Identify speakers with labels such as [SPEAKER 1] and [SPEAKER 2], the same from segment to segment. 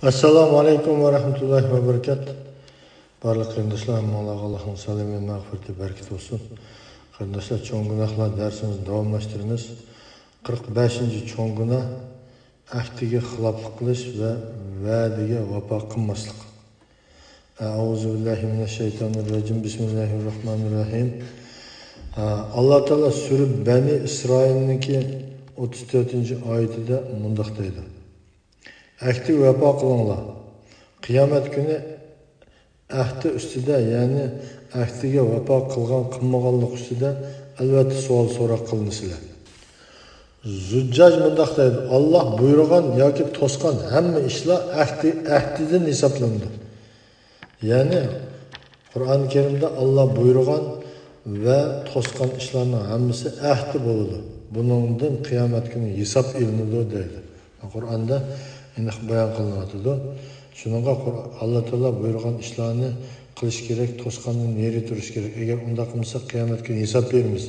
[SPEAKER 1] Assalomu alaykum va rahmatullohi va barakatuh. Barliq qarindoshlar, Allohning salom va mag'firati barakati bo'lsin. Qarindoshlar, cho'ng gunohlar darsimizni davomlashtiramiz. 45-cho'ng gunoh ahdiga xiloflik qilish va va'daga vafo qilmaslik. A'uzu billahi minash shaytonir rojim. Bismillahirrohmanirrohim. Alloh taolo sura Bani Isroilniki 34-oyatida mundaq deydi. Ahdi vafo qilinglar. Qiyomat kuni ahdi ustida, ya'ni ahdiga vafo qilgan qilmaganlik ustida albatta savol so'roq qilinsizlar. Zujjaj mundaq deydi. Alloh buyurgan yoki to'sgan hamma ishlar ahdidan hisoblanadi. Ya'ni Qur'on Karimda Alloh buyurgan va to'sgan ishlarning hammasi ahdi bo'ladi. Buningdan qiyomat kuni hisob ilinadi deydi. Qur'onda aniq bayon qilinadi. Shuningga Alloh taolo buyurgan ishlarni qilish kerak, to'sqandan neri turish kerak. Agar unda qilsa qiyomat kuni hisob beramiz.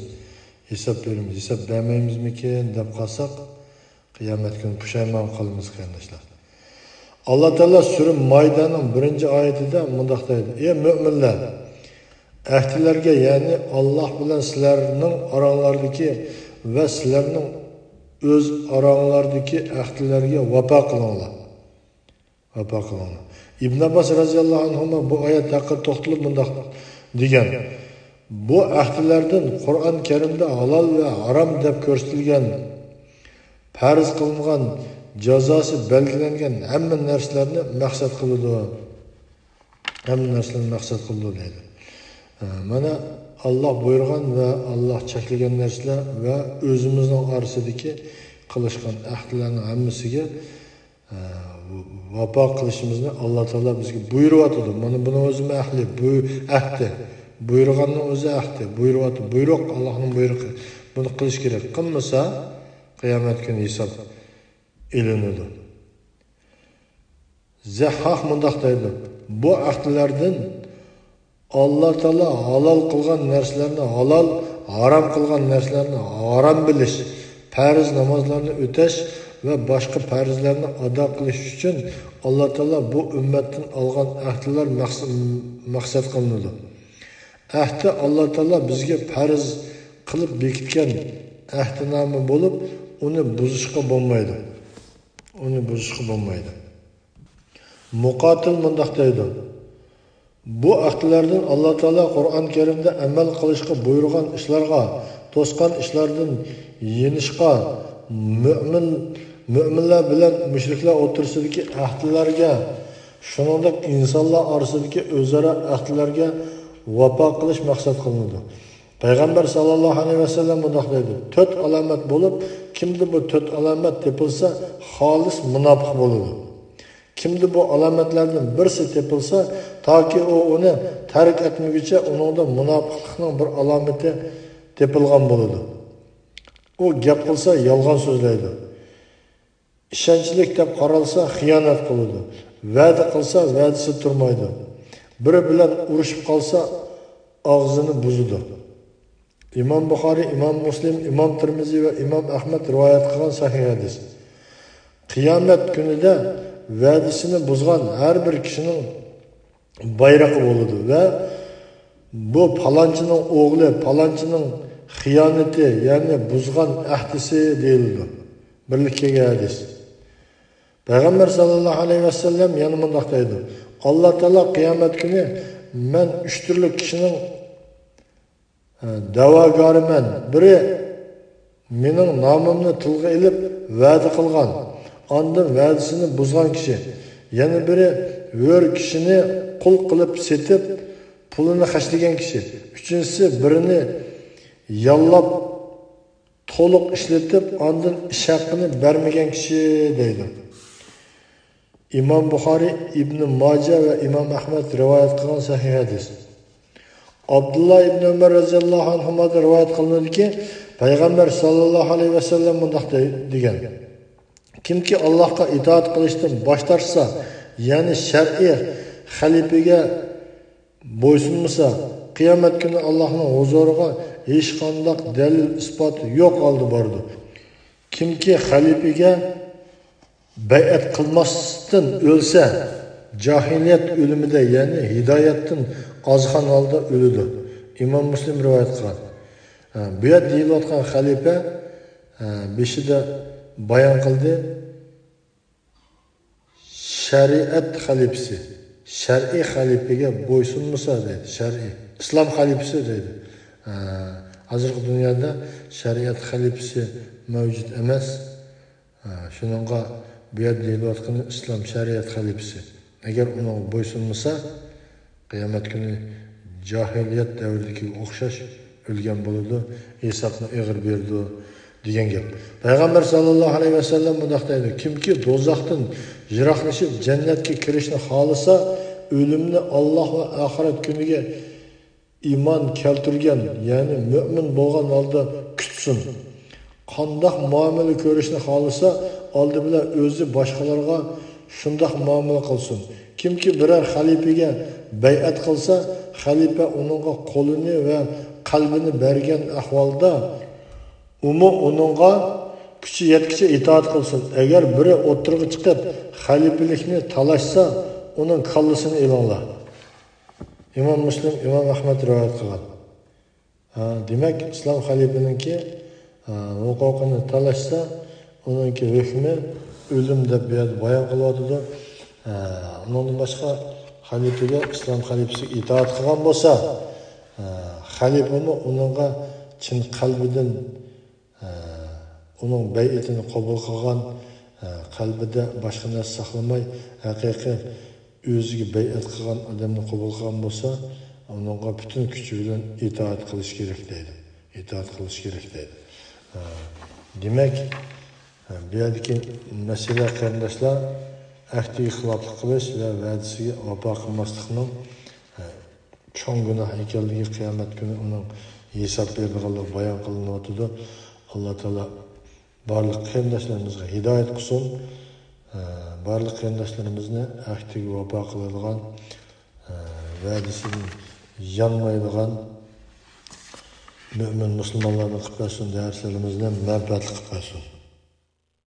[SPEAKER 1] Hisob bermaymizmikin deb qolsak, qiyomat kuni pushaymon qilamiz qarindoshlar. Alloh taolo sura Maydaning 1-oyatida mundaq deydi: "Ey mu'minlar, ahdilarga, ya'ni Alloh bilan sizlarning oranglardagi va sizlarning o'z oranglardagi ahdilarga vafo qilinglar." Vafo qilinglar. Ibn Abbos radhiyallohu anhu bu oyat haqida to'xtalib mundaq degan: "Bu ahdilardan Qur'on Karimda halol va harom deb ko'rsatilgan, farz qilingan, jazosi belgilangan hamma narsalarni maqsad qiladi." Hamma narsalarni maqsad qiladi deydi. Mana Alloh buyurgan va Alloh cheklagan narsalar va o'zimizning orasidagi qilishgan ahdilarning hammasiga vafo qilishimizni Alloh taolo bizga buyuryapti. Mana buni o'zimi ahli, bu ahdi. Buyurganning o'zi ahdi, buyuryapti. Buyruq Allohning buyrug'i. Buni qilish kerak. Qilmasa qiyomat kuni hisob ilinadi. Zahhah mundaq deydi: "Bu ahdilardan Alloh taolo halol qilgan narsalarni halol, harom qilgan narsalarni harom bilish, farz namozlarni o'tash va boshqa farzlarni ado qilish uchun Alloh taolo bu ummatdan olgan ahdilar maqsad qilinadi. Ahdi Alloh taolo bizga farz qilib bekitgan ahdinoma bo'lib, uni buzishga bo'lmaydi. Muqotil mundaq deydi: "Bu ahdilardan Alloh taolo Qur'on Karimda amal qilishga buyurgan ishlarga, to'sgan ishlardan yenishga, mu'minlar bilan mushriklar o'rtasidagi ahdilarga, shuningdek insonlar orasidagi o'zaro ahdilarga vafo qilish maqsad qilinadi." Payg'ambar sallallohu alayhi vasallam bunday dedi: 4 alomat bo'lib, kimda bu 4 alomat tepilsa, xolis munofiq bo'ladi. Kimda bu alomatlardan birisi tepilsa, toki uni tark etmaguncha uningda munofiqlikning bir alomati tepilgan bo'ladi. U gap qilsa yolg'on so'zlaydi. Ishonchlik deb qaralsa xiyonat qiladi. Va'da qilsa va'dasi turmaydi. Biri bilan urushib qolsa og'zini buzadi. Imom Buxoriy, Imom Muslim, Imom Tirmiziy va Imom Ahmad rivoyat qilgan sahih hadis. Qiyomat kunida va'dasini buzgan har bir kishining bayrog'i bo'ladi va bu falonchining o'g'li, falonchining xiyonati, ya'ni buzgan ahdisi deyiladi. Birlikka hadis. Payg'ambar sallallohu alayhi vasallam yana mundaq deydi: "Alloh taolo qiyomat kuni men 3 turli kishining da'vogoriman. Biri mening nomimni tilga ilib va'da qilgan, ondan va'dasini buzgan kishi. Yana biri vör kishini qul qilib setib, pulini xashlagan kishi. Uchinchisi birini yollab to'liq ishlatib, ondan ish haqqini bermagan kishi" deydi. Imom Buxoriy, Ibn Majah va Imom Ahmad rivoyat qilgan sahih hadis. Abdullah ibn Umar radhiyallohu anhudan rivoyat qilinadiki, Payg'ambar sallallohu alayhi vasallam bunday degan: "Kimki Allohga itoat qilishdan bosh tortsa, ya'ni shar'iy xalifaga bo'ysunmasa, qiyomat kuni Allohning huzuriga hech qanday dalil isbot yo'q oldi bordi. Kimki xalifaga bay'at qilmasdan o'lsa, jahiliyat o'limida, ya'ni hidoyatdan ozg'an holda o'ladi. Imom Muslim rivoyat qilgan. Bu yerda deyilayotgan xalifa beshida bayon qildi. Shariat xalifasi, shar'iy xalifaga bo'ysunmasa deydi, shar'iy islom xalifasi deydi. Hozirgi dunyoda shariat xalifasi mavjud emas. Shuningga bu yerda deyilayotgan islom shariat xalifasi. Agar uning bo'ysunmasa, qiyomat kuni jahiliyat davridagi o'xshash o'lgan bo'ladi, hisobni ig'ir berdi degan gap. Payg'ambar sallallohu alayhi vasallam bunday deydi: kimki do'zaxdan yiroqlashib jannatga kirishni xohlasa, o'limni Alloh va oxirat kuniga iymon keltirgan, ya'ni mu'min bo'lgan holda kutsin. Qandoq muomala ko'rishni xohlasa, oldi bilan o'zi boshqalarga shundoq muomala qilsin. Kimki biror xalifaga bay'at qilsa, xalifa uningga qo'lini va qalbini bergan ahvolda uningga kuchi yetkicha itoat qilsin. Agar biri o'tirg'i chiqib xalifalikni talashsa, uning kallasini ilonlar. Imom Muslim, Imom Ahmad rivoyat qilgan. Demak, islom xalifaninki huquqini talashsa, uningki hukmi o'lim deb bayon qilyapti. Undan boshqa xalifaga, islom xalifasiga itoat qilgan bo'lsa, xalifami uningga chin qalbidan uning bay'atini qabul qilgan, qalbida boshqa narsa saqlamay, haqiqiy o'ziga bay'at qilgan odamni qabul qilgan bo'lsa, uningga butun kuchi bilan itoat qilish kerak deydi. Itoat qilish kerak deydi. Demak, bu yerdagi masala qarindoshlar, ahdiga xiloflik qilish va va'dasiga vafo qilmaslikning cho'ng gunoh ekanligi qiyomat kuni uning hisob beradiganligi bayon qilinyapti. Alloh taolo barliq qarindoshlarimizga hidoyat qilsin. Barliq qarindoshlarimizni ahdiga vafo qiladigan, va'dasidan yanmaydigan mo'min musulmonlarni qilib bersin, darslarimizni manfaatli qilib bersin.